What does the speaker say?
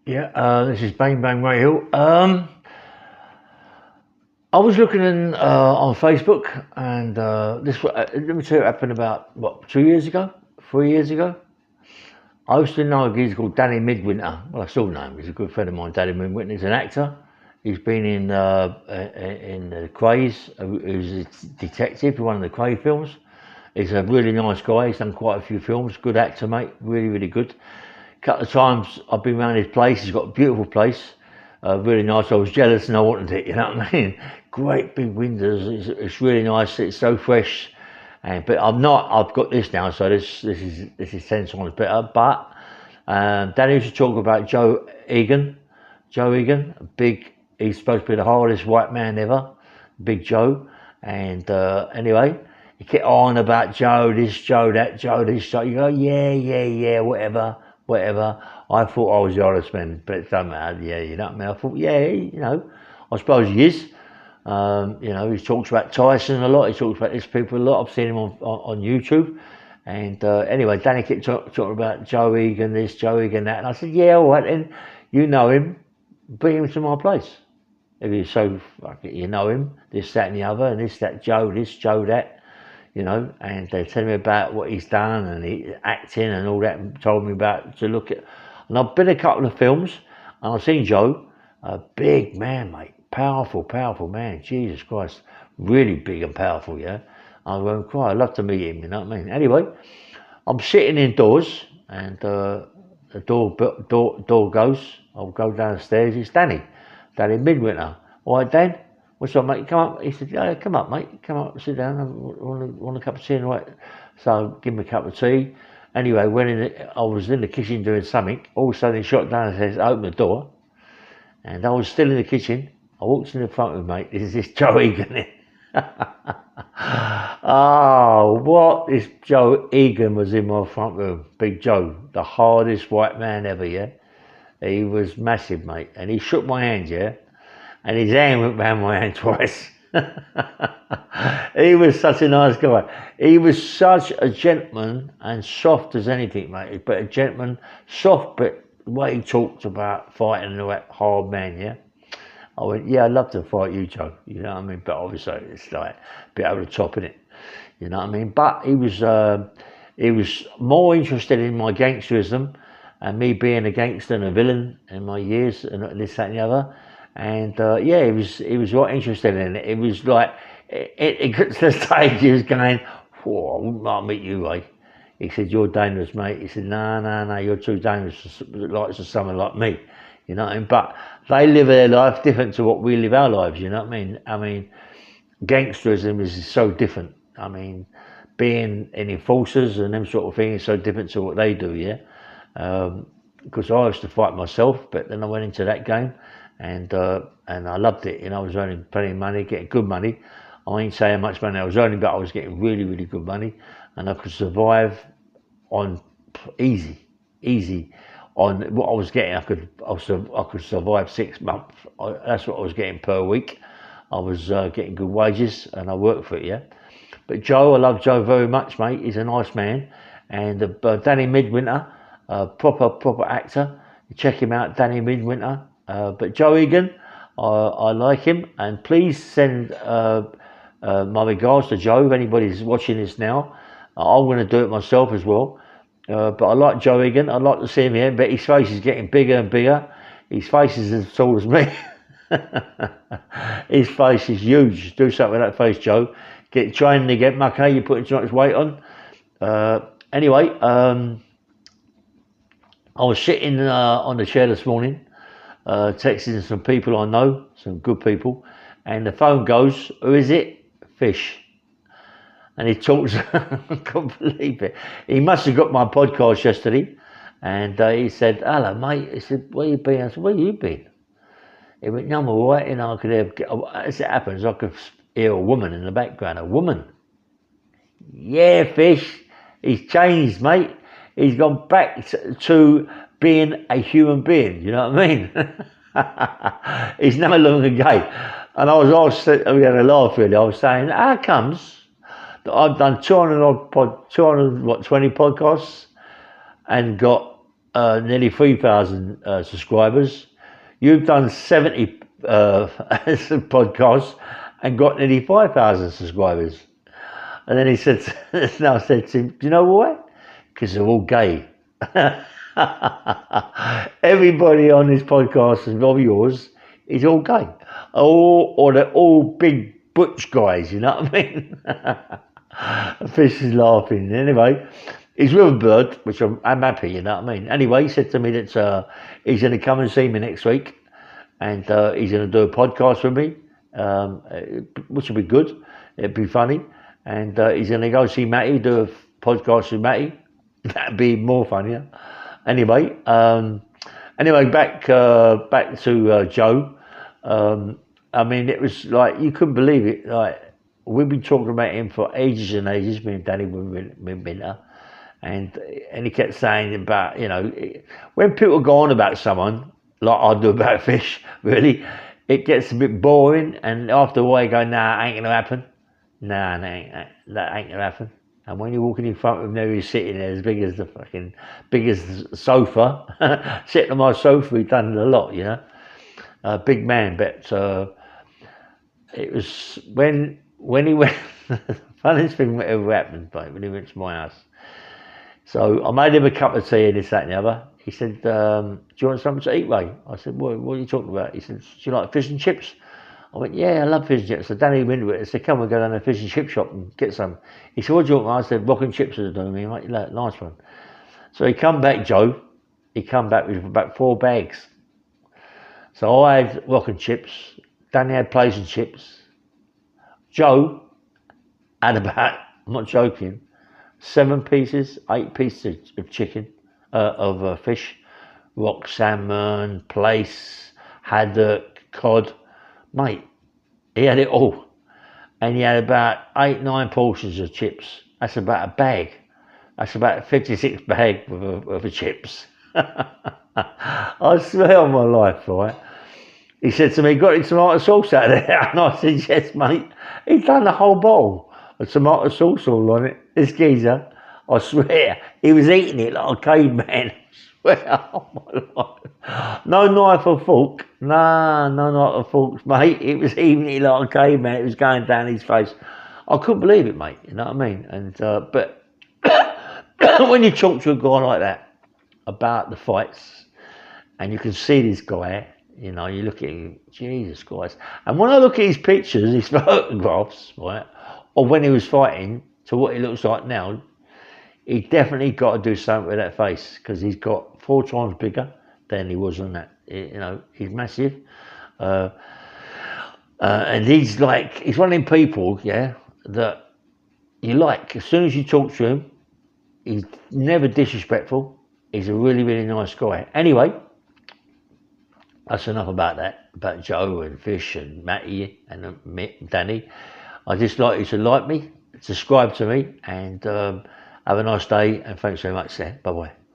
Yeah, this is Bang Bang Radio. I was looking on Facebook, and let me tell you what happened about, 2 years ago? 3 years ago? I used to know a geezer called Danny Midwinter. Well, I still know him. He's a good friend of mine, Danny Midwinter. He's an actor. He's been in the Craze. He's a detective in one of the Craze films. He's a really nice guy. He's done quite a few films. Good actor, mate. Really, really good. A couple of times I've been around his place. He's got a beautiful place. Really nice. I was jealous and I wanted it, you know what I mean? Great big windows. It's really nice. It's so fresh. But I'm not. I've got this now, so this is 10 times better. But Danny used to talk about Joe Egan. Joe Egan, big. He's supposed to be the hardest white man ever. Big Joe. And anyway, he kept on about Joe, this Joe, that Joe, this Joe. You go, yeah, whatever. I thought I was the hardest man, but it doesn't matter. Yeah, you know what I mean? I thought, I suppose he is. He talks about Tyson a lot. He talks about these people a lot. I've seen him on YouTube. And anyway, Danny kept talking about Joe Egan this, Joe Egan that. And I said, yeah, all right, then. You know him. Bring him to my place. If you're so fucking, you know him, this, that, and the other, and this, Joe, that. And they tell me about what he's done and he acting and all that, and told me about to look at. And I've been a couple of films, and I've seen Joe, a big man, mate, powerful man. Jesus Christ, really big and powerful. Yeah, I went, I'd love to meet him. You know what I mean? Anyway, I'm sitting indoors, and the door goes. I'll go downstairs. It's Danny Midwinter. All right, Dan. What's up, mate? Come up. He said, yeah, come up, mate. Come up, sit down. I want a cup of tea. And what? So give him a cup of tea. Anyway, I was in the kitchen doing something. All of a sudden, he shot down and says, open the door. And I was still in the kitchen. I walked in the front room, mate. This is this Joe Egan. Oh, what? This Joe Egan was in my front room. Big Joe, the hardest white man ever, yeah? He was massive, mate. And he shook my hand, yeah? And his hand went round my hand twice. He was such a nice guy. He was such a gentleman and soft as anything, mate. But a gentleman, soft, but the way he talked about fighting and all that, hard man, yeah? I went, yeah, I'd love to fight you, Joe. You know what I mean? But obviously, it's like a bit over the top, innit? You know what I mean? But he was more interested in my gangsterism and me being a gangster and a villain in my years and this, that, and the other. And he was right interested in it. It was like, it got to the stage he was going, I wouldn't like to meet you, eh? He said, you're dangerous, mate. He said, no, you're too dangerous for someone like me. You know what I mean? But they live their life different to what we live our lives, you know what I mean? I mean, gangsterism is so different. I mean, being in enforcers and them sort of things is so different to what they do, yeah? Because I used to fight myself, but then I went into that game. And I loved it. I was earning plenty of money, getting good money. I ain't saying how much money I was earning, but I was getting really, really good money, and I could survive on easy on what I was getting. I could survive 6 months. That's what I was getting per week. I was getting good wages, and I worked for it. Yeah, but Joe, I love Joe very much, mate. He's a nice man, and Danny Midwinter, proper actor. Check him out, Danny Midwinter. But Joe Egan, I like him, and please send my regards to Joe if anybody's watching this now. I'm going to do it myself as well. But I like Joe Egan. I'd like to see him here, but his face is getting bigger and bigger. His face is as tall as me. His face is huge. Do something with that face, Joe. Get training to get mucker. You're putting too much weight on. Anyway, I was sitting on the chair this morning, texting some people I know, some good people, and the phone goes, who is it? Fish. And he talks, I can't believe it. He must have got my podcast yesterday, and he said, hello mate. He said, where you been? I said, where you been? He went, no, I'm all right. I could hear, as it happens, I could hear a woman in the background. A woman. Yeah, Fish. He's changed, mate. He's gone back to being a human being, you know what I mean? He's no longer gay. And we had a laugh really. I was saying, how comes that I've done 220 podcasts and got nearly 3,000 subscribers. You've done 70 podcasts and got nearly 5,000 subscribers. And then he said, now I said to him, do you know why? Because they're all gay. Everybody on this podcast and of yours is all gay. Or they're all big butch guys, you know what I mean? Fish is laughing. Anyway, he's with a bird, which I'm happy, you know what I mean? Anyway, he said to me that he's going to come and see me next week, and he's going to do a podcast with me, which will be good. It'd be funny. And he's going to go see Matty, do a podcast with Matty. That'd be more funnier. Anyway, back to Joe. I mean, it was like, you couldn't believe it. Like, we've been talking about him for ages and ages, me and Danny Winter, and he kept saying about, you know, when people go on about someone, like I do about fish, really, it gets a bit boring, and after a while you go, nah, ain't gonna happen. Nah, that ain't gonna happen. And when you're walking in front of him, there he's sitting there as big as the sofa, sitting on my sofa. He'd done it a lot, you know, big man. But it was when he went. The funniest thing that ever happened, mate, when he went to my house. So I made him a cup of tea and this, that, and the other. He said, "Do you want something to eat, Ray?" I said, "What are you talking about?" He said, "Do you like fish and chips?" I went, "Yeah, I love fish and chips." So Danny went to it and said, "Come, we'll go down to the fish and chip shop and get some." He said, "What do you want?" I said, "Rock and chips are doing me, mate. Nice one." So he come back, Joe. He come back with about 4 bags. So I had rock and chips. Danny had plates and chips. Joe had about, I'm not joking, 7 pieces, 8 pieces of chicken, of fish, rock salmon, plaice, haddock, cod. Mate, he had it all. And he had about 8, 9 portions of chips. That's about a bag. That's about a 56 bag of the chips. I swear on my life, right? He said to me, "Got any tomato sauce out of there?" And I said, "Yes, mate." He'd done the whole bowl of tomato sauce all on it. This geezer, I swear, he was eating it like a caveman. I swear, oh my life. No knife or fork. No knife or forks, mate. It was eating it like a caveman. It was going down his face. I couldn't believe it, mate. You know what I mean? And but when you talk to a guy like that about the fights, and you can see this guy, you know, you look at him, Jesus Christ. And when I look at his pictures, his photographs, right, or when he was fighting to what he looks like now, he definitely got to do something with that face, because he's got 4 times bigger than he was on that. You know, he's massive. And he's like, he's one of them people, yeah, that you like. As soon as you talk to him, he's never disrespectful. He's a really, really nice guy. Anyway, that's enough about that, about Joe and Fish and Matty and Danny. I just like you to like me, subscribe to me, and have a nice day, and thanks very much, sir. Bye-bye.